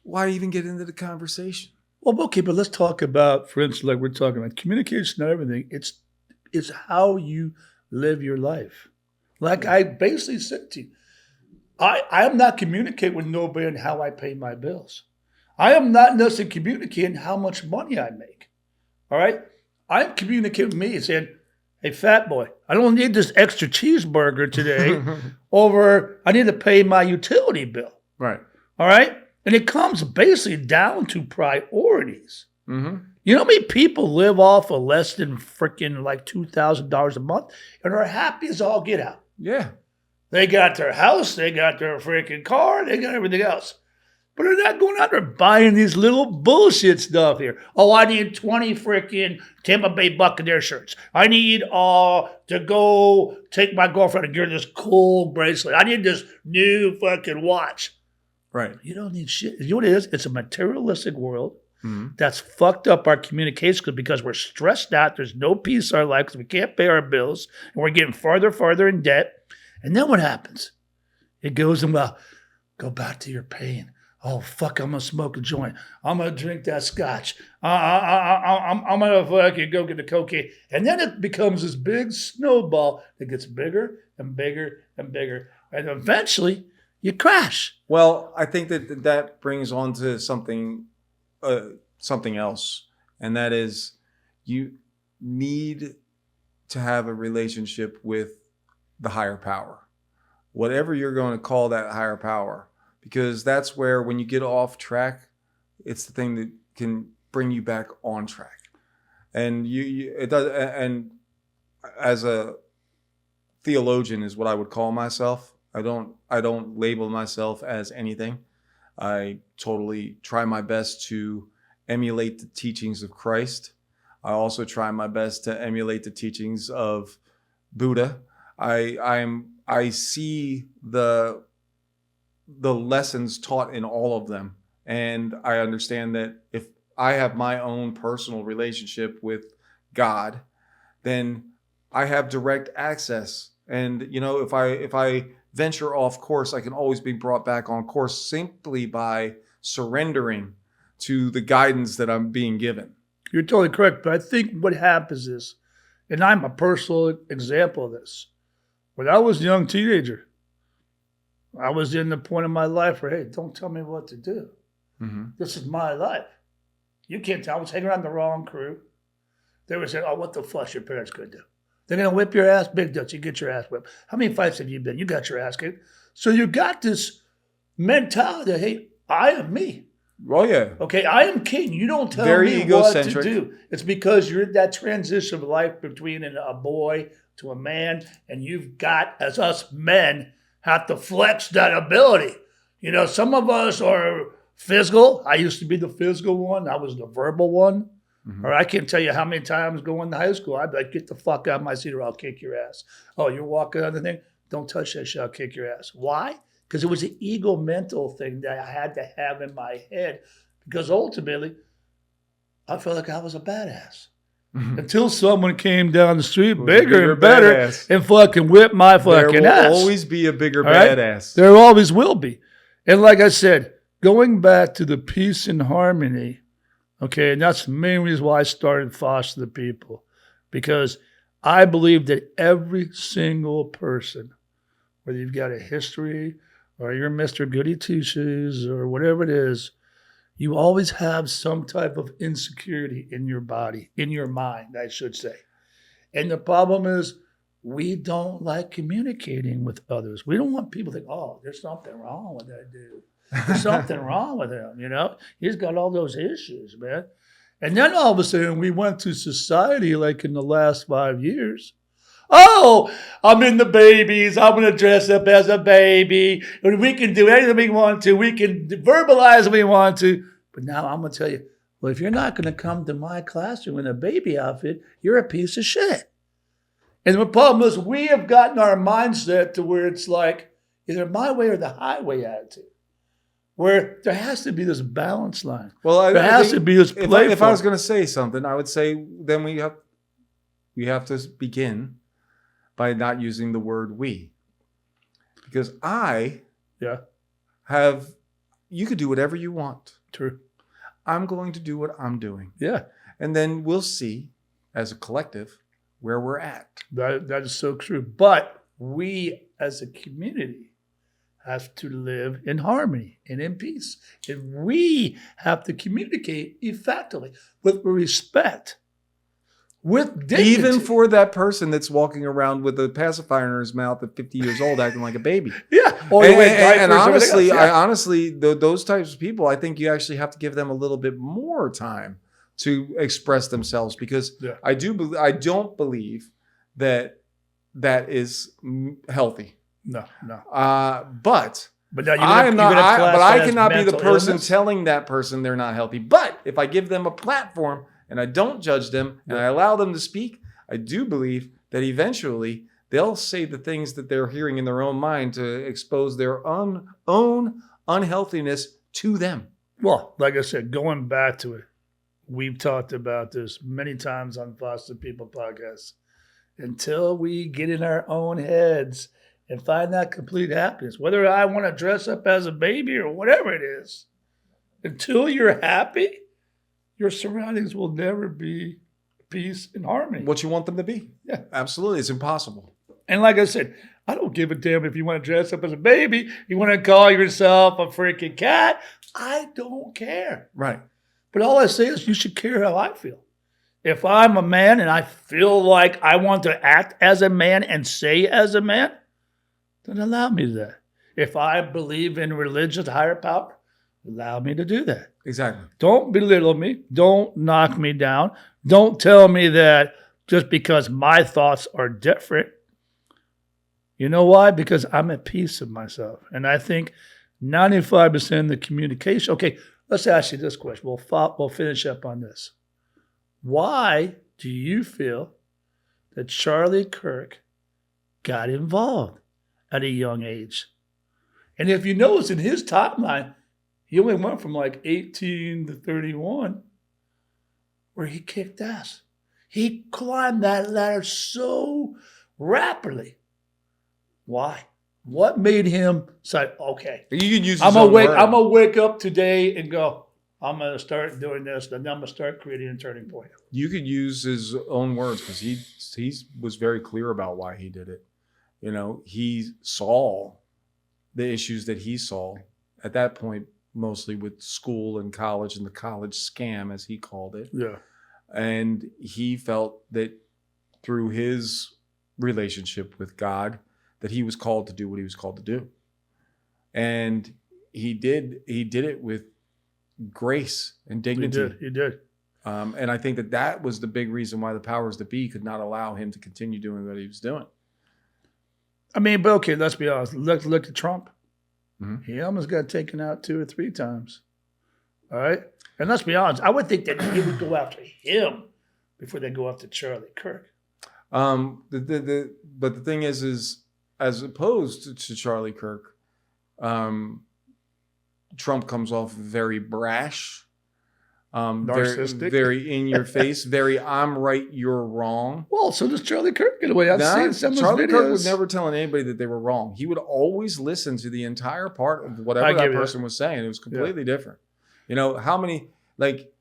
why even get into the conversation?
Well, okay, but let's talk about, for instance, like we're talking about communication and everything. It's how you live your life. Like I basically said to you, I am not communicating with nobody on how I pay my bills. I am not necessarily communicating how much money I make. All right? I'm communicating with me and saying, hey, fat boy, I don't need this extra cheeseburger today over, I need to pay my utility bill.
Right.
All right? And it comes basically down to priorities.
Mm-hmm.
You know how many people live off of less than freaking like $2,000 a month and are happy as all get out?
Yeah.
They got their house, they got their freaking car, they got everything else. But they're not going out there buying these little bullshit stuff here. Oh, I need 20 freaking Tampa Bay Buccaneer shirts. I need to go take my girlfriend and get her this cool bracelet. I need this new fucking watch.
Right.
You don't need shit. You know what it is? It's a materialistic world that's fucked up our communication because we're stressed out. There's no peace in our life because we can't pay our bills. And we're getting farther in debt. And then what happens? It goes and, well, go back to your pain. Oh, fuck, I'm going to smoke a joint. I'm going to drink that scotch. I'm going to fucking go get the cocaine. And then it becomes this big snowball that gets bigger and bigger and bigger. And eventually, you crash.
Well, I think that brings on to something else. And that is, you need to have a relationship with the higher power. Whatever you're going to call that higher power. Because that's where, when you get off track, it's the thing that can bring you back on track. And it does. And as a theologian is what I would call myself. I don't label myself as anything. I totally try my best to emulate the teachings of Christ. I also try my best to emulate the teachings of Buddha. I see the lessons taught in all of them. And I understand that if I have my own personal relationship with God, then I have direct access. And, you know, if I venture off course, I can always be brought back on course simply by surrendering to the guidance that I'm being given.
You're totally correct. But I think what happens is, and I'm a personal example of this, when I was a young teenager, I was in the point of my life where, hey, don't tell me what to do. Mm-hmm. This is my life. You can't tell. I was hanging around the wrong crew. They were saying, oh, what the fuck your parents could do? They're going to whip your ass? Big Dutch, you get your ass whipped. How many fights have you been? You got your ass kicked. So you got this mentality that, hey, I am me.
Oh, yeah.
Okay, I am king. You don't tell me what to do. It's because you're in that transition of life between a boy to a man, and you've got, as us men, have to flex that ability. You know, some of us are physical. I used to be the physical one. I was the verbal one.
Mhm.
Or I can't tell you how many times going to high school, I'd be like, get the fuck out of my seat or I'll kick your ass. Oh, you're walking on the thing? Don't touch that shit. I'll kick your ass. Why? Because it was an ego mental thing that I had to have in my head. Because ultimately, I felt like I was a badass. Until someone came down the street bigger and better
badass.
and fucking whipped my fucking ass.
There will always be a bigger
All right?
badass.
There always will be. And like I said, going back to the peace and harmony, okay, and that's the main reason why I started Foster the People. Because I believe that every single person, whether you've got a history or you're Mr. Goody Two-Shoes or whatever it is, you always have some type of insecurity in your body, in your mind, I should say. And the problem is we don't like communicating with others. We don't want people to think, oh, there's something wrong with that dude. There's something wrong with him, you know? He's got all those issues, man. And then all of a sudden we went to society like in the last 5 years. Oh, I'm in the babies. I'm going to dress up as a baby. And we can do anything we want to. We can verbalize if we want to. But now I'm going to tell you, well, if you're not going to come to my classroom in a baby outfit, you're a piece of shit. And the problem is we have gotten our mindset to where it's like either my way or the highway attitude, where there has to be this balance line.
Well,
there has to be this playful.
If I was going to say something, I would say then we have to begin by not using the word we. Because you could do whatever you want.
True.
I'm going to do what I'm doing.
Yeah.
And then we'll see as a collective where we're at.
That is so true. But we as a community have to live in harmony and in peace. And we have to communicate effectively with respect. With dignity.
Even for that person that's walking around with a pacifier in his mouth at 50 years old acting like a baby.
Yeah.
And honestly, those types of people, I think you actually have to give them a little bit more time to express themselves because I don't believe that is healthy.
No.
But
now
I cannot be the person
illness?
telling that person they're not healthy. But if I give them a platform and I don't judge them and I allow them to speak, I do believe that eventually they'll say the things that they're hearing in their own mind to expose their own unhealthiness to them.
Well, like I said, going back to it, we've talked about this many times on Foster People podcast. Until we get in our own heads and find that complete happiness, whether I want to dress up as a baby or whatever it is, until you're happy, your surroundings will never be peace and harmony.
What you want them to be.
Yeah.
Absolutely. It's impossible.
And like I said, I don't give a damn if you want to dress up as a baby, you want to call yourself a freaking cat. I don't care.
Right.
But all I say is you should care how I feel. If I'm a man and I feel like I want to act as a man and say as a man, then allow me to do that. If I believe in religious higher power, allow me to do that.
Exactly.
Don't belittle me. Don't knock me down. Don't tell me that just because my thoughts are different. You know why? Because I'm at peace with myself. And I think 95% of the communication. Okay, let's ask you this question. We'll finish up on this. Why do you feel that Charlie Kirk got involved at a young age? And if you notice in his timeline, he only went from like 18 to 31 where he kicked ass. He climbed that ladder so rapidly. Why? What made him say, okay,
You can use
I'm gonna wake up today and go, I'm going to start doing this, then I'm going to start creating a turning point.
You could use his own words because he was very clear about why he did it. You know, he saw the issues that he saw at that point, mostly with school and college and the college scam, as he called it.
Yeah.
And he felt that through his relationship with God, that he was called to do what he was called to do. And he did it with grace and dignity.
He did.
And I think that was the big reason why the powers that be could not allow him to continue doing what he was doing.
I mean, but okay, let's be honest. Look at Trump.
Mhm.
He almost got taken out 2 or 3 times. All right? And let's be honest. I would think that he would go after him before they go after Charlie Kirk.
But the thing is as opposed to Charlie Kirk, Trump comes off very brash,
Narcissistic.
very in your face, very I'm right, you're wrong.
Well, so does Charlie Kirk in a way. I've seen some of his
Charlie
videos.
Kirk was never telling anybody that they were wrong. He would always listen to the entire part of whatever that person was saying. It was completely different. You know, how many, like,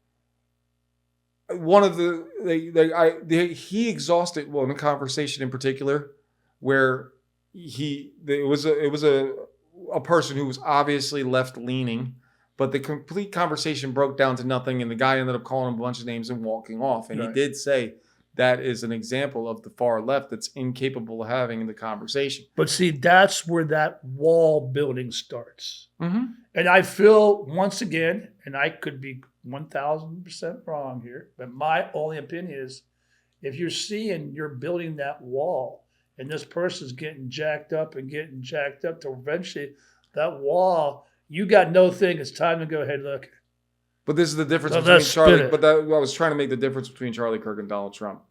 one of he exhausted, well, in a conversation in particular, where it was a person who was obviously left leaning, but the complete conversation broke down to nothing, and the guy ended up calling him a bunch of names and walking off. And he did say that is an example of the far left that's incapable of having the conversation.
But see, that's where that wall building starts.
Mm-hmm.
And I feel, once again, and I could be 1,000% wrong here, but my only opinion is, if you're seeing you're building that wall and this person's getting jacked up to eventually that wall, you got no thing. It's time to go ahead and look.
But this is the difference
So
between Charlie.
But
I was trying to make the difference between Charlie Kirk and Donald Trump.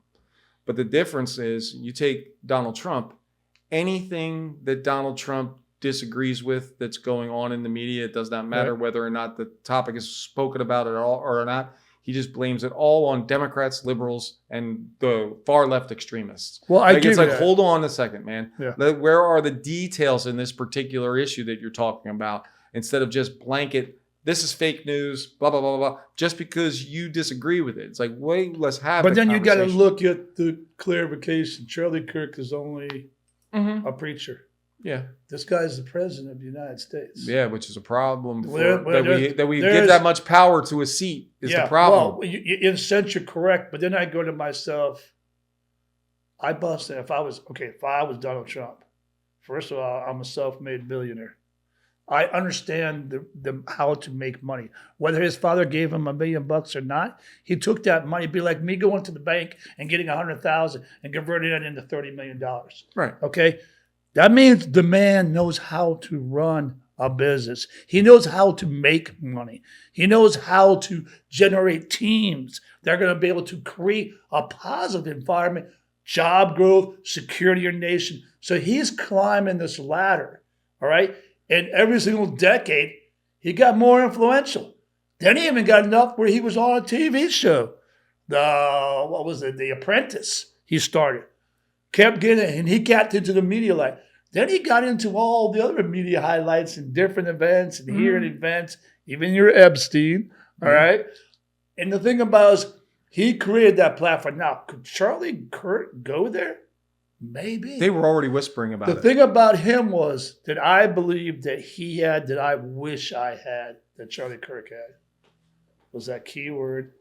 But the difference is, you take Donald Trump, anything that Donald Trump disagrees with that's going on in the media, it does not matter whether or not the topic is spoken about at all or not. He just blames it all on Democrats, liberals, and the far left extremists.
Well,
it's like, hold on a second, man.
Yeah.
Where are the details in this particular issue that you're talking about? Instead of just blanket, this is fake news, blah, blah, blah, blah, just because you disagree with it. It's like, wait, let's have
But then you got to
conversation.
look at the clarification. Charlie Kirk is only a preacher.
Yeah.
This guy's the president of the United States.
Yeah, which is a problem
Well,
we give that much power to a seat is the problem.
Well, in a sense, you're correct. But then I go to myself, I bust it. If I was Donald Trump, first of all, I'm a self-made billionaire. I understand the how to make money. Whether his father gave him $1 million or not, he took that money. It'd be like me going to the bank and getting $100,000 and converting it into $30 million.
Right.
Okay. That means the man knows how to run a business. He knows how to make money. He knows how to generate teams that are going to be able to create a positive environment, job growth, security your nation. So he's climbing this ladder. All right. And every single decade, he got more influential. Then he even got enough where he was on a TV show. The Apprentice he started. Kept getting, and he got into the media light. Then he got into all the other media highlights and different events and hearing events, even your Epstein, all right? And the thing about is, he created that platform. Now, could Charlie Kirk go there? Maybe.
They were already whispering about it.
The thing about him was that I believe that he had, that I wish I had, that Charlie Kirk had, was that keyword,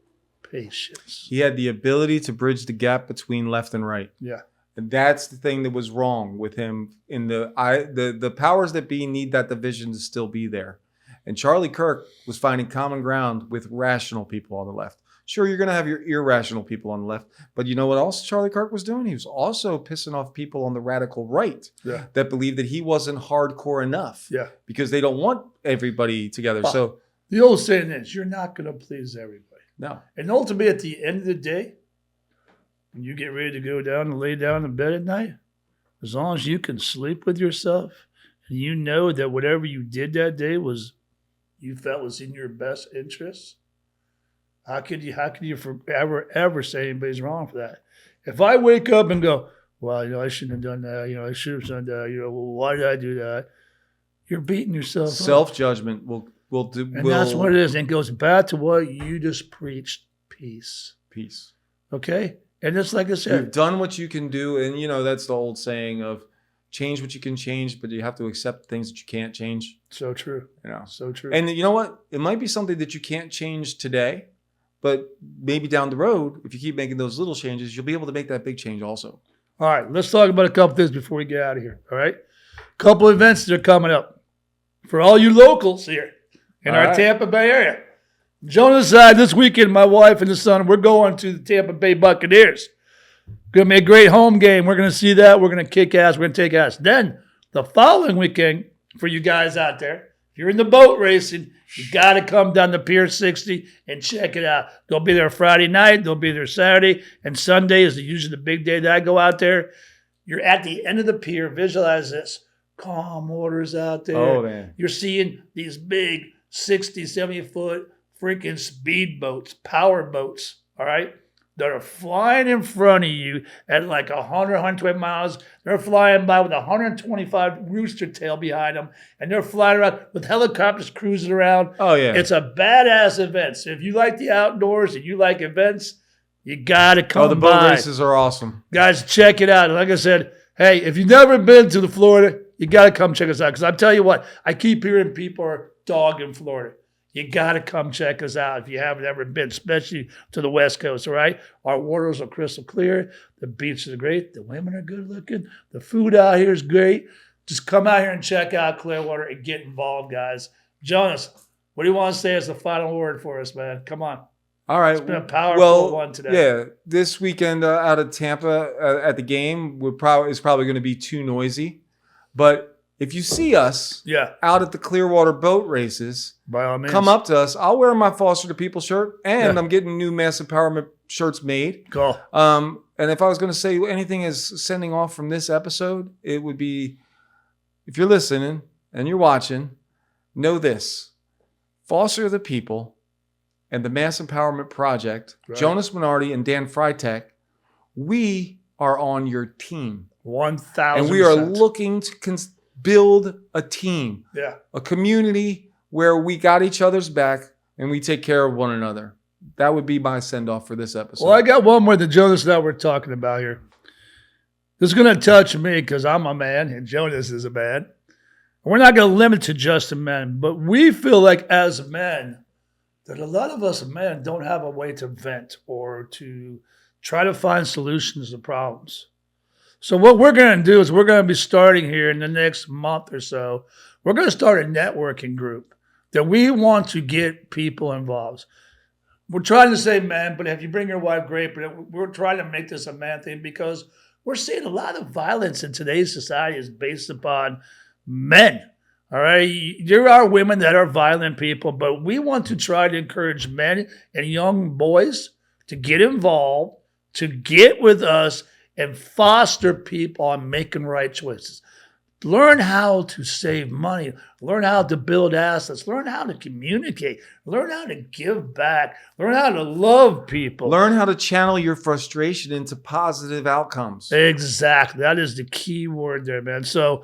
patience.
He had the ability to bridge the gap between left and right.
Yeah.
And that's the thing that was wrong with him. In the powers that be need that division to still be there. And Charlie Kirk was finding common ground with rational people on the left. Sure, you're going to have your irrational people on the left. But you know what else Charlie Kirk was doing? He was also pissing off people on the radical right that believed that he wasn't hardcore enough.
Yeah.
Because they don't want everybody together.
Well,
so
the old saying is, you're not going to please everybody.
No.
And ultimately, at the end of the day, when you get ready to go down and lay down in bed at night, as long as you can sleep with yourself and you know that whatever you did that day you felt was in your best interest, how could you forever ever say anybody's wrong for that? If I wake up and go, well, I shouldn't have done that, I should have done that, well, why did I do that? You're beating yourself up.
Self-judgment will do.
And that's what it is. And it goes back to what you just preached, peace.
Peace.
Okay? And it's like I said.
You've done what you can do. And, that's the old saying of change what you can change, but you have to accept things that you can't change.
So true. So true.
And you know what? It might be something that you can't change today, but maybe down the road, if you keep making those little changes, you'll be able to make that big change also.
All right. Let's talk about a couple things before we get out of here. All right? Couple events that are coming up for all you locals here in our Tampa Bay area. Jonas and I, this weekend, my wife and the son, we're going to the Tampa Bay Buccaneers. Going to be a great home game. We're going to see that. We're going to kick ass. We're going to take ass. Then the following weekend, for you guys out there, if you're in the boat racing, you got to come down to Pier 60 and check it out. They'll be there Friday night. They'll be there Saturday. And Sunday is usually the big day that I go out there. You're at the end of the pier. Visualize this. Calm waters out there.
Oh, man.
You're seeing these big 60, 70-foot freaking speedboats, power boats, all right? That are flying in front of you at like 100, 120 miles. They're flying by with a 125 rooster tail behind them, and they're flying around with helicopters cruising around.
Oh, yeah.
It's a badass event. So if you like the outdoors and you like events, you got to come by.
The boat races are awesome.
Guys, check it out. And like I said, hey, if you've never been to the Florida, you got to come check us out. Because I'll tell you what, I keep hearing people are dogging Florida. You got to come check us out if you haven't ever been, especially to the West Coast, all right? Our waters are crystal clear. The beaches are great. The women are good looking. The food out here is great. Just come out here and check out Clearwater and get involved, guys. Jonas, what do you want to say as the final word for us, man? Come on.
All right.
It's been a powerful one today.
Yeah, this weekend out of Tampa at the game is probably going to be too noisy. But if you see us out at the Clearwater boat races,
by all means,
come up to us. I'll wear my Foster the People shirt, and I'm getting new Mass Empowerment shirts made.
Cool.
And if I was going to say anything is sending off from this episode, it would be, if you're listening and you're watching, know this. Foster the People and the Mass Empowerment Project, Jonas Minardi and Dan Freitag, we are on your team.
1,000%.
And we are looking to build a team, a community where we got each other's back and we take care of one another. That would be my send-off for this episode.
Well, I got one more that Jonas and I were talking about here. This is going to touch me because I'm a man and Jonas is a man. We're not going to limit to just men, but we feel like as men that a lot of us men don't have a way to vent or to try to find solutions to problems. So what we're going to do is we're going to be starting here in the next month or so. We're going to start a networking group that we want to get people involved. We're trying to say men, but if you bring your wife, great. But we're trying to make this a man thing because we're seeing a lot of violence in today's society is based upon men. All right. There are women that are violent people, but we want to try to encourage men and young boys to get involved, to get with us, and foster people on making right choices. Learn how to save money. Learn how to build assets. Learn how to communicate. Learn how to give back. Learn how to love people.
Learn how to channel your frustration into positive outcomes.
Exactly. That is the key word there, man. So,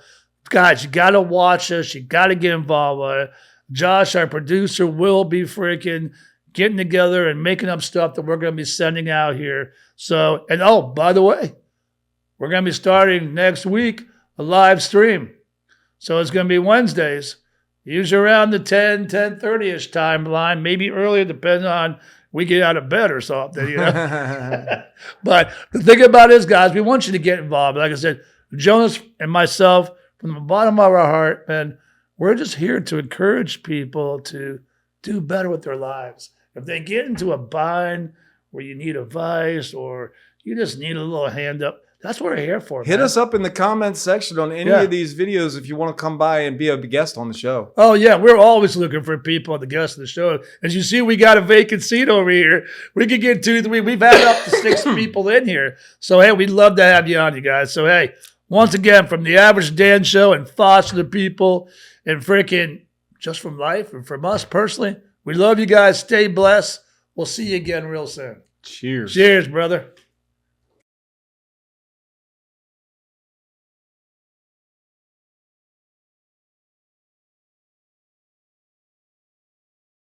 guys, you got to watch us. You got to get involved with it. Josh, our producer, will be freaking getting together and making up stuff that we're going to be sending out here. So, and oh, by the way, we're going to be starting next week a live stream. So it's going to be Wednesdays, usually around the 10:30-ish timeline, maybe earlier, depending on we get out of bed or something, you know. But the thing about it is, guys, we want you to get involved. Like I said, Jonas and myself, from the bottom of our heart, man, we're just here to encourage people to do better with their lives. If they get into a bind where you need advice or you just need a little hand up, that's what we're here for.
Hit us up in the comments section on any of these videos if you want to come by and be a guest on the show.
Oh, yeah. We're always looking for people to guest on the show. As you see, we got a vacant seat over here. We could get 2, 3. We've had up to 6 people in here. So, hey, we'd love to have you on, you guys. So, hey, once again, from the Average Dan Show and Foster the People and freaking Just From Life and from us personally, we love you guys. Stay blessed. We'll see you again real soon.
Cheers.
Cheers, brother.